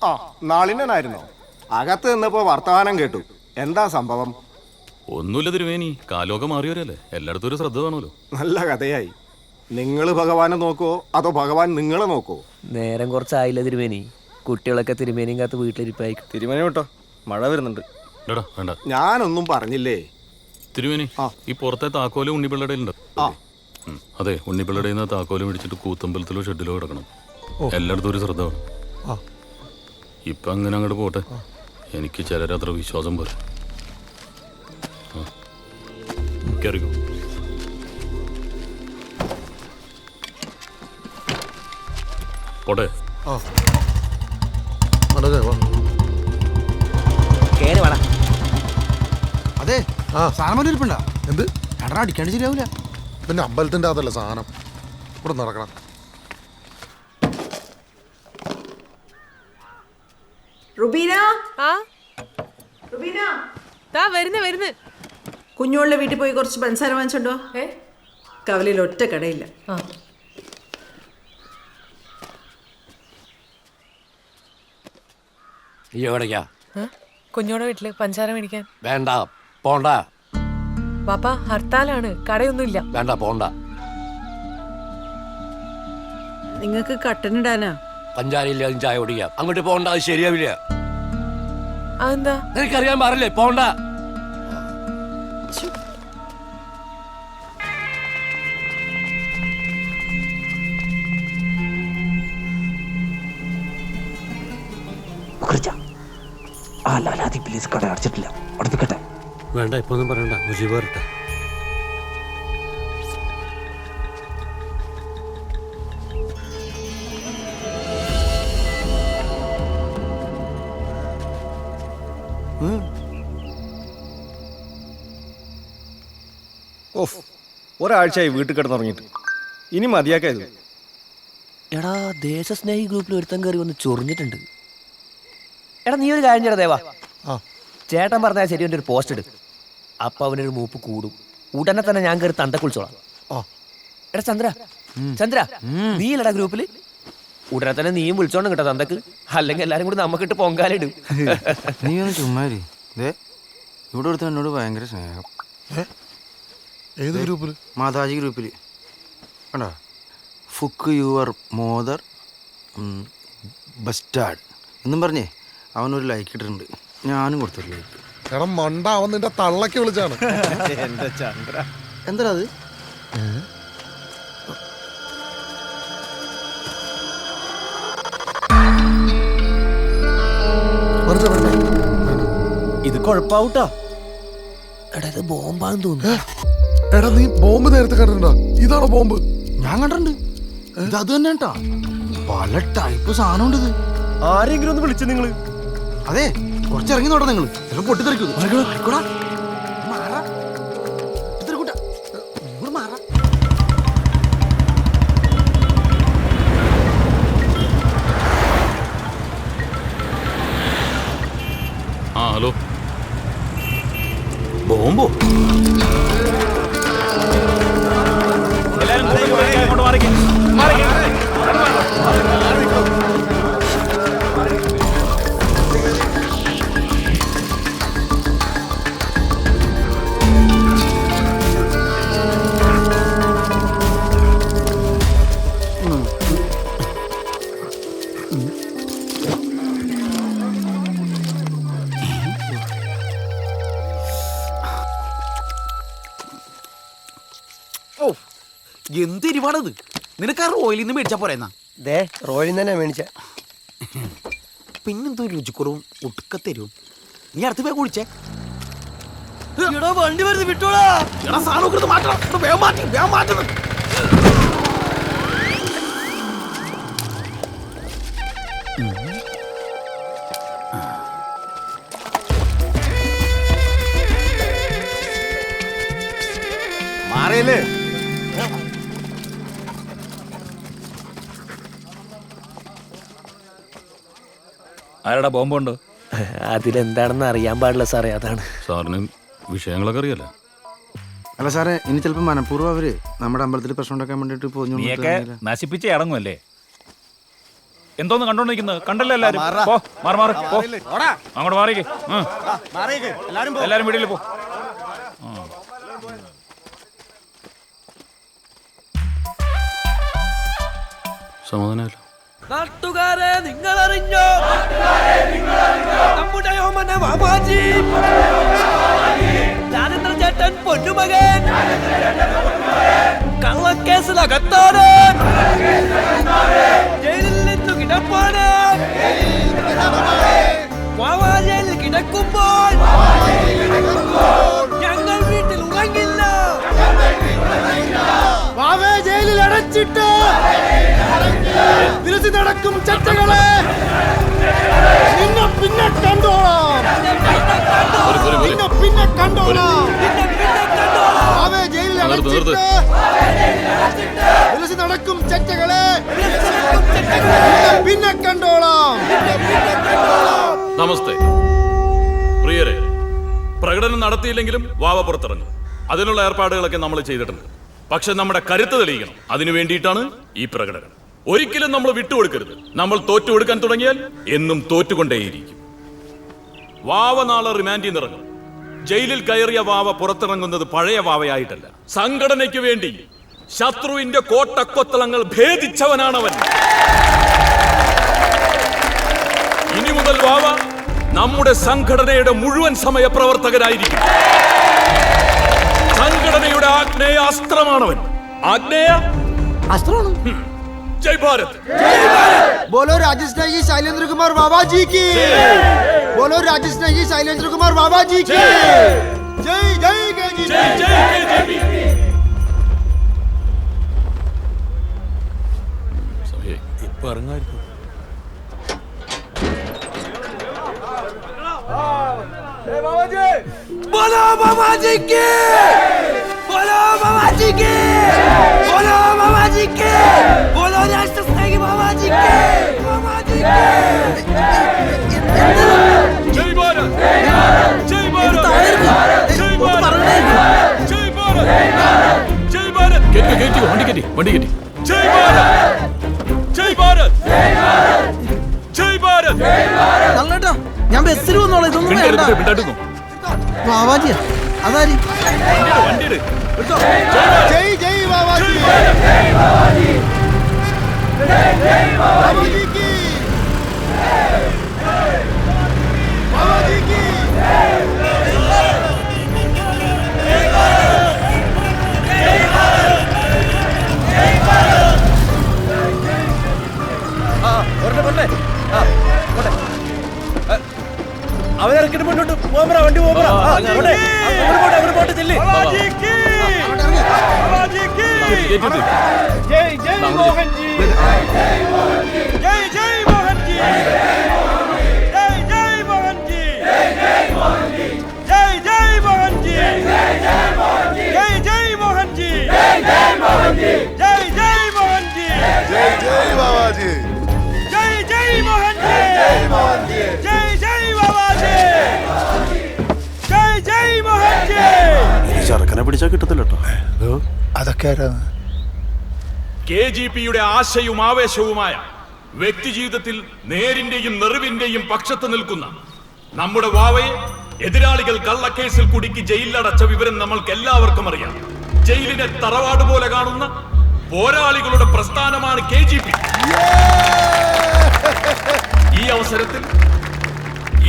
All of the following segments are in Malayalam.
ആ നാളിനായിരുന്നോ? അകത്ത് നിന്നപ്പോ വർത്തമാനം കേട്ടു. എന്താ സംഭവം? ഒന്നുമില്ല തിരുമേനി, കാലമൊക്കെ മാറിയവരല്ലേ, എല്ലായിടത്തും ഒരു ശ്രദ്ധ വേണമല്ലോ. നല്ല കഥയായി. നിങ്ങൾ ഭഗവാനെ നോക്കുവോ അതോ ഭഗവാൻ നിങ്ങളെ നോക്കുവോ? നേരം കുറച്ചായില്ല തിരുമേനി. കുട്ടികളൊക്കെ തിരുമേനിയും കാത്ത് വീട്ടിലിരിപ്പായി. തിരുമേനി വിട്ടോ, മഴ വരുന്നുണ്ട്. എടാ വേണ്ട ഞാനൊന്നും പറഞ്ഞില്ലേ. തിരുമേനി, ഈ പുറത്തെ താക്കോല് ഉണ്ണിപ്പിള്ളയുടെ ഉണ്ട്. അതെ, ഉണ്ണിപ്പിള്ളയുടെ നിന്ന് താക്കോല് മേടിച്ചിട്ട് കൂത്തമ്പലത്തിലോ ഷെഡിലോ കിടക്കണം. എല്ലായിടത്തും ഒരു ശ്രദ്ധ വേണം. ഇപ്പൊ അങ്ങനെ അങ്ങോട്ട് പോട്ടെ, എനിക്ക് ചിലരത്ര വിശ്വാസം പോലെ. കേറിക്കോ. പോട്ടെ. അതെ സാധനം വന്നിരിപ്പുണ്ട. എന്ത് രണ്ടെണ്ണം അടിക്കാണ്ട് ശരിയാവില്ല. പിന്നെ അമ്പലത്തിന്റെ അതല്ല സാധനം ഇവിടെ നടക്കണം. റുബീന, വരുന്നു. കുഞ്ഞോളുടെ വീട്ടിൽ പോയി കുറച്ച് പഞ്ചസാര വാങ്ങിച്ചോണ്ടോ. കവലയിൽ ഒറ്റ കടയില്ല. എവിടേക്കാ? കുഞ്ഞോടെ വീട്ടില് പഞ്ചസാര മേടിക്കാൻ. വേണ്ട, പോണ്ട. പാപ്പ ഹർത്താലാണ്, കടയൊന്നുമില്ല. വേണ്ട, പോണ്ട. നിങ്ങൾക്ക് കട്ടനിടാനാ? പഞ്ചാരയില്ല ചായ കുടിക്കാം. അങ്ങോട്ട് പോണ്ട, അത് ശരിയാവില്ല. അതെന്താ? നിനക്കറിയാൻ പാടില്ലേ, പോണ്ട. പ്ലീസ്, കട അടച്ചിട്ടില്ല, അടുപ്പിക്കട്ടെ. വേണ്ട, ഇപ്പൊ ഒന്നും പറയണ്ട, മുജീബ് വരട്ടെ. ഓഫ്, ഒരാഴ്ചയായി വീട്ടിൽ കിടന്നുറങ്ങിയിട്ട്. ഇനി മതിയാക്കായത്. എടാ, ദേശസ്നേഹി ഗ്രൂപ്പിൽ ഒരുത്തൻ കയറി വന്ന് ചൊറിഞ്ഞിട്ടുണ്ട്. എടാ, നീ ഒരു കാര്യം ചെയ്യടാ ദേവാ. ചേട്ടൻ പറഞ്ഞാൽ ശരി, ഒരു പോസ്റ്റ് ഇട്. അപ്പൊ അവനൊരു മൂപ്പ് കൂടും. ഉടനെ തന്നെ ഞാൻ കയറി തന്ത കുളിച്ചോളാം. എടാ ചന്ദ്ര, നീ ഇല്ലടാ ഗ്രൂപ്പില്? ഉടനെ തന്നെ നീയും വിളിച്ചോണം കേട്ടോ തന്തക്ക്. അല്ലെങ്കിൽ എല്ലാരും കൂടി നമുക്കിട്ട് പൊങ്കാലിടും. നീ ഒന്ന് ചുമ്മാരി. ഇവിടെ ഒരുത്തൻ എന്നോട് ഭയങ്കര സ്നേഹം. ഏത് ഗ്രൂപ്പില്? മാതാജി ഗ്രൂപ്പിൽ കണ്ടോ? ഫുക്ക് യുവർ മോദർ ബസ്റ്റാർഡ് എന്നും പറഞ്ഞേ അവനൊരു ലൈക്ക് ഇട്ടിട്ടുണ്ട്. ഞാനും കൊടുത്തൊരു ലൈക്ക്. എടാ മണ്ട, അവൻ നിന്റെ തള്ളക്ക് വിളിച്ചാണ്. എന്റെ ചന്ദ്ര, എന്താ അത്? ഇത് കുഴപ്പാവൂട്ടാ. എടാ, ഇത് ബോംബാന്ന് തോന്നുന്നു. എടാ, നീ ബോംബ് നേരത്തെ കണ്ടിട്ടുണ്ടോ? ഇതാണോ ബോംബ്? ഞാൻ കണ്ടിട്ടുണ്ട്. ഇത് അത് തന്നെ കേട്ടാ. പല ടൈപ്പ് സാധനം ഉണ്ട് ഇത്. ആരെങ്കിലും ഒന്ന് വിളിച്ചു നിങ്ങള്? അതെ, കുറച്ച് ഇറങ്ങി നോട്ടാ നിങ്ങൾ. ചിലപ്പോൾ പൊട്ടിത്തെറിക്കൂ. ആ ഹലോ, ബോംബോ? എന്തിരുപാടത്? നിനക്ക് ആ റോയിൽ നിന്ന് മേടിച്ചാ പോരെന്നാ? റോയിൽ തന്നെ മേടിച്ച. പിന്നെന്തോ രുചിക്കുറവും ഒടുക്കത്തരും. നീ അടുത്ത് പോയി കുടിച്ചേ. വണ്ടി വരുന്നത് വിട്ടോളാ. സാധനം മാറ്റണം, വേഗം മാറ്റുന്നു. മാറിയല്ലേ? ആരടാ ബോംബുണ്ട്? അതിലെന്താണെന്ന് അറിയാൻ പാടില്ല സാറേ, അതാണ്. സാറിന് വിഷയങ്ങളൊക്കെ അറിയാലോ. അല്ല സാറേ, ഇനി ചിലപ്പോൾ മനഃപൂർവ്വം അവര് നമ്മുടെ അമ്പലത്തിൽ പ്രശ്നം ഉണ്ടാക്കാൻ വേണ്ടിട്ട് നീയൊക്കെ നശിപ്പിച്ച് അടങ്ങുമല്ലേ? എന്തോന്ന് കണ്ടോണ്ടിരിക്കുന്നത്? കണ്ടല്ലോ എല്ലാരും. പോ, മാറി മാറി പോ, അങ്ങോട്ട് മാറിക്ക്. എല്ലാരും വീട്ടിൽ പോ. സമാധാനമല്ല. നാട്ടുകാരെ നിങ്ങൾ അറിഞ്ഞോ, നമ്മുടെ ഓമന മാമാജി രാജേന്ദ്ര ചേട്ടൻ പൊന്നുമകൻ കള്ളക്കേസിലകത്താണ്, ജയിലിൽ നിന്നു കിടപ്പാണ്. മാമാജയിൽ കിടക്കുമ്പോൾ ഞങ്ങൾ വീട്ടിൽ ഉറങ്ങില്ല. വാവേ ജയിലിൽ അടച്ചിട്ട് തിരിച്ചു നടക്കും ചട്ടകളെ നിന്നെ പിന്നെ കണ്ടോളാം, നിന്നെ പിന്നെ കണ്ടോളാം. വാവേ ജയിലിൽ അടച്ചിട്ട് തിരിച്ചു നടക്കും ചട്ടകളെ പിന്നെ കണ്ടോളാം. നമസ്തേ പ്രിയരെ. പ്രകടനം നടത്തിയില്ലെങ്കിലും വാവ പുറത്തിറങ്ങും. അതിനുള്ള ഏർപ്പാടുകളൊക്കെ നമ്മൾ ചെയ്തിട്ടുണ്ട്. പക്ഷെ നമ്മുടെ കരുത്ത് തെളിയിക്കണം. അതിനു വേണ്ടിയിട്ടാണ് ഈ പ്രകടനം. ഒരിക്കലും നമ്മൾ വിട്ടുകൊടുക്കരുത്. നമ്മൾ തോറ്റുകൊടുക്കാൻ തുടങ്ങിയാൽ എന്നും തോറ്റുകൊണ്ടേയിരിക്കും. വാവ നാളെ റിമാൻഡിൽ നിറങ്ങും. ജയിലിൽ കയറിയ വാവ പുറത്തിറങ്ങുന്നത് പഴയ വാവയായിട്ടല്ല, സംഘടനയ്ക്ക് വേണ്ടി ശത്രുവിന്റെ കോട്ടക്കൊത്തളങ്ങൾ ഭേദിച്ചവനാണവൻ. ഇനി മുതൽ വാവ നമ്മുടെ സംഘടനയുടെ മുഴുവൻ സമയ പ്രവർത്തകരായിരിക്കും. സംഘടനയുടെ ആഗ്നേയ അസ്ത്രമാണവൻ. ആഗ്നേയ അസ്ത്രമാണ്. ജയ് ഭാരത്. बोलो राजेश नेगी शैलेंद्र कुमार बाबा जी की, बोलो राजेश नेगी शैलेंद्र कुमार बाबा जी की जय जय केजीपी, जय जय केजीपी. ഇപ്പൊ ഇറങ്ങായിരിക്കും. बोलो मामाजी की, बोलो मामाजी की, बोलो मामाजी की, बोलो राष्ट्र स्नेही मामाजी की, मामाजी की. ജയ് ഭാരത്. ജയ് ഭാരത്. ജയ് ഭാരത്. ജയ് ഭാരത്. ജയ് ഭാരത്. കേറ്റി വണ്ടി കേറ്റി ജയ് ഭാരത്. ജയ് ഭാരത്. ജയ് ഭാരത്. നല്ലട്ടോ ഞാൻ ബസ്സിൽ വന്നോളാം. ഇതൊന്നും വേണ്ട. ബാബാജിയാ അതാരി വണ്ടിയുടെ जय जय बाबा जी, बाबा जी की, बाबा जी की. അവരിറക്കിട്ട് മുന്നോട്ട് പോകാൻ വണ്ടി പോകാൻ ചെല്ലി. ജയ് ജയ് മോഹൻ ജി, ജയ് ജയ് മോഹൻ ജി, ജയ് ജയ് മോഹൻ ജി, ജയ് ജയ് മോഹൻ ജി, ജയ് ജയ് മോഹൻ ജി, ജയ് ജയ് മോഹൻ ജി, ജയ് ജയ് മോഹൻ ജി, जय जय बाबा जी, ജയ് ജയ് മോഹൻ ജി, ജയ് ജയ് ബാബാ ജി, ജയ് ജയ് മോഹൻ ജി. ചെറുക്കനെ പിടിച്ചാൽ കിട്ടത്തില്ല കേട്ടോ. അതൊക്കെ ആരാണ്? KGPയുടെ ആശയവും ആവേശവുമായ വ്യക്തിജീവിതത്തിൽ നേരിന്റെയും നെറിവിന്റെയും പക്ഷത്ത് നിൽക്കുന്ന നമ്മുടെ വാവയെ എതിരാളികൾ കള്ളക്കേസിൽ കുടുക്കി ജയിലിലടച്ച വിവരം നമ്മൾക്ക് എല്ലാവർക്കും അറിയാം. ജയിലിനെ തറവാട് പോലെ കാണുന്ന പോരാളികളുടെ പ്രസ്ഥാനമാണ് KGP. ഈ അവസരത്തിൽ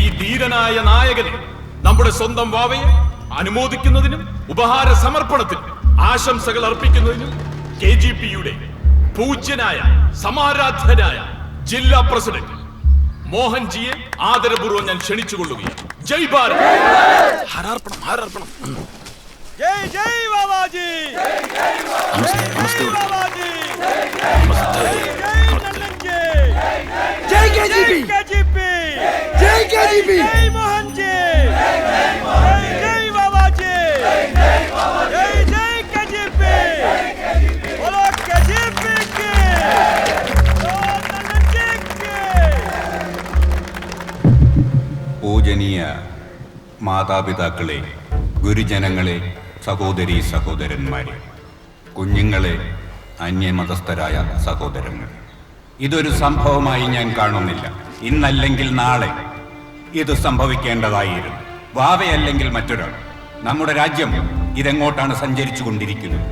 ഈ ധീരനായ നായകനെ, നമ്മുടെ സ്വന്തം വാവയെ അനുമോദിക്കുന്നതിനും ഉപഹാര സമർപ്പണത്തിനും ആശംസകൾ അർപ്പിക്കുന്നതിനും KGPയുടെ പൂജ്യനായ സമാരാധ്യനായ ജില്ലാ പ്രസിഡന്റ് മോഹൻജിയെ ആദരപൂർവ്വം ഞാൻ ക്ഷണിച്ചുകൊള്ളുകയാണ്. ജയ് ഭാരത്. ഹാരാർപ്പണം ഹാരാർപ്പണം. ജയ് ജയ് ബാബാജി, നമസ്തേ നമസ്തേ ബാബാജി, നമസ്തേ. जय केजीपी, जय केजीपी, जय मोहन जी, जय जय बाबा जी, जय जय केजीपी, बोलो केजीपी की, बोलो नंदन जी की. പൂജനീയ മാതാപിതാക്കളെ, ഗുരുജനങ്ങളെ, സഹോദരീ സഹോദരന്മാരെ, കുഞ്ഞുങ്ങളെ, അന്യമതസ്ഥരായ സഹോദരങ്ങൾ, ഇതൊരു സംഭവമായി ഞാൻ കാണുന്നില്ല. ഇന്നല്ലെങ്കിൽ നാളെ ഇത് സംഭവിക്കേണ്ടതായിരുന്നു. വാവയല്ലെങ്കിൽ മറ്റൊരാൾ. നമ്മുടെ രാജ്യം ഇതെങ്ങോട്ടാണ് സഞ്ചരിച്ചു കൊണ്ടിരിക്കുന്നത്?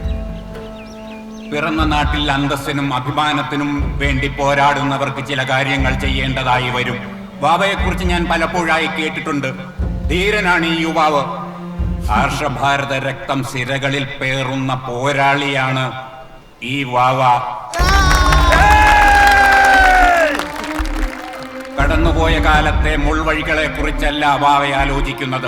പിറന്ന നാട്ടിൽ അന്തസ്സിനും അഭിമാനത്തിനും വേണ്ടി പോരാടുന്നവർക്ക് ചില കാര്യങ്ങൾ ചെയ്യേണ്ടതായി വരും. വാവയെക്കുറിച്ച് ഞാൻ പലപ്പോഴായി കേട്ടിട്ടുണ്ട്. ധീരനാണ് ഈ യുവാവ്. ആർഷഭാരത രക്തം സിരകളിൽ പേറുന്ന പോരാളിയാണ് ഈ വാവ. കടന്നുപോയ കാലത്തെ മുൾവഴികളെ കുറിച്ചല്ല വാവ ആലോചിക്കുന്നത്.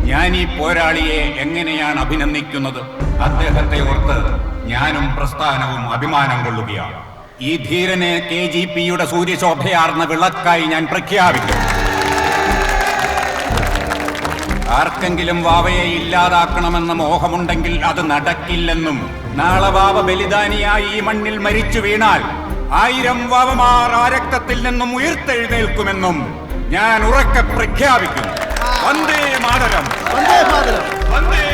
ഞാൻ ഈ പോരാളിയെ എങ്ങനെയാണ് അഭിനന്ദിക്കുന്നത്? അദ്ദേഹത്തെ ഓർത്ത് ഞാനും പ്രസ്ഥാനവും അഭിമാനം കൊള്ളുകയാണ്. ഈ ധീരനെ KGPയുടെ സൂര്യശോഭയാർന്ന വിളക്കായി ഞാൻ പ്രഖ്യാപിക്കും. ആർക്കെങ്കിലും വാവയെ ഇല്ലാതാക്കണമെന്ന മോഹമുണ്ടെങ്കിൽ അത് നടക്കില്ലെന്നും, നാളെ വാവ ബലിദാനിയായി ഈ മണ്ണിൽ മരിച്ചു വീണാൽ 1000 വാവമാർ ആ രക്തത്തിൽ നിന്നും ഉയർത്തെഴുന്നേൽക്കുമെന്നും ഞാൻ ഉറക്കെ പ്രഖ്യാപിക്കുന്നു. വന്ദേ മാതരം, വന്ദേ മാതരം, വന്ദേ